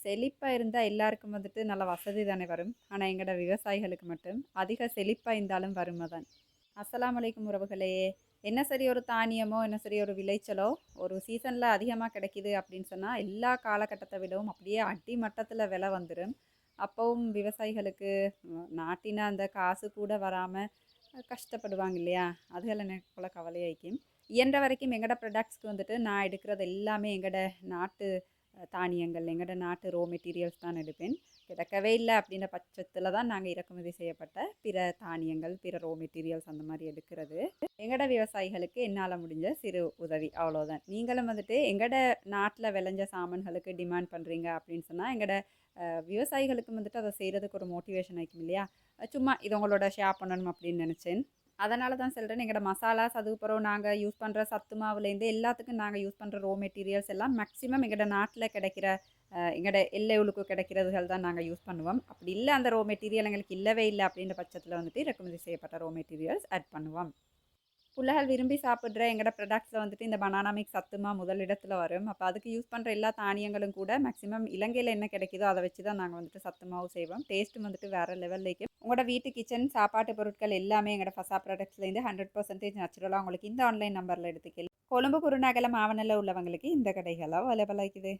செழிப்பா இருந்தா எல்லாருக்கும் வந்துட்டு நல்ல வசதி தானே வரும். ஆனா எங்கட விவசாயிகளுக்கு மட்டும் அதிக செழிப்பா இருந்தாலும் வறுமை தான். அஸ்ஸலாமு அலைக்கும் உறவுகளே. என்ன சரி ஒரு தானியமோ, என்ன சரி ஒரு விளைச்சலோ, ஒரு சீசன்ல அதிகமா கிடைக்குது அப்படின்னு சொன்னா, எல்லா காலகட்டத்த விடவும் அப்படியே அடிமட்டத்துல விலை வந்துரும். அப்பவும் விவசாயிகளுக்கு நாட்டின அந்த காசு கூட வராம கஷ்டப்படுவாங்க இல்லையா? அதுகள் எனக்கு போல கவலையாயிக்கும். இயன்ற வரைக்கும் எங்கட ப்ரொடக்ட்ஸ்க்கு வந்துட்டு நான் எடுக்கிறது எல்லாமே எங்கட நாட்டு தானியங்கள், எங்கட நாட்டு ரோ மெட்டீரியல்ஸ் தான் எடுப்பேன். கிடைக்கவே இல்ல அப்படின்ற பட்சத்துல தான் நாங்க இறக்குமதி செய்யப்பட்ட பிற தானியங்கள், பிற ரோ மெட்டீரியல்ஸ் அந்த மாரி எடுக்கிறது. எங்கட விவசாயிகளுக்கு என்னால முடிஞ்ச சிறு உதவி அவ்வளோதான். நீங்களும் வந்துட்டு எங்கட நாட்ல விளைஞ்ச சாமான்களுக்கு டிமாண்ட் பண்றீங்க அப்படின்னு சொன்னா, எங்கட விவசாயிகளுக்கும் வந்துட்டு அத செய்றதுக்கு ஒரு மோட்டிவேஷன் ஆயிக்கும் இல்லையா? சும்மா இது உங்களோட ஷேர் பண்ணணும் அப்படின்னு நெனச்சேன். அதனால தான் சொல்றேன். எங்கட மசாலாஸ் அதுக்கப்புறம் நாங்க யூஸ் பண்ற சத்து மாவுலேருந்து எல்லாத்துக்கும் நாங்க யூஸ் பண்ற ரோ மெட்டீரியல்ஸ் எல்லாம் மேக்ஸிமம் எங்கட நாட்ல கிடைக்கிற எங்கட எல்லைகளுக்கு கிடைக்கிறதுகள் தான் நாங்க யூஸ் பண்ணுவோம். அப்படி இல்ல அந்த ரோ மெட்டீரியல் எங்களுக்கு இல்லவே இல்ல அப்படின்ற பட்சத்துல வந்துட்டு இறக்குமதி செய்யப்பட்ட ரோ மெட்டீரியல்ஸ் ஆட் பண்ணுவோம். புள்ளைகள் விரும்பி சாப்பிடுற எங்கட ப்ராடக்ட்ஸ்ல வந்துட்டு இந்த பனானா மிக்ஸ் சத்துமா முதலிடத்துல வரும். அப்ப அதுக்கு யூஸ் பண்ற எல்லா தானியங்களும் கூட மேக்ஸிமம் இலங்கையில என்ன கிடைக்குதோ அத வச்சு தான் நாங்க வந்துட்டு சத்துமாவு செய்வோம். டேஸ்ட்டும் வந்துட்டு வேற லெவல்ல இருக்கும். உங்களோட வீட்டு கிச்சன் சாப்பாட்டு பொருட்கள் எல்லாமே எங்கட ஃபசா ப்ராடக்ட்ஸ்லேருந்து 100% நேச்சுரலா உங்களுக்கு இந்த ஆன்லைன் நம்பர்ல எடுத்துக்கலாம். கொழும்பு, குருநாகல், மாவனல்ல உள்ளவங்களுக்கு இந்த கடைகள் அவைலபிள் ஆகிக்குது.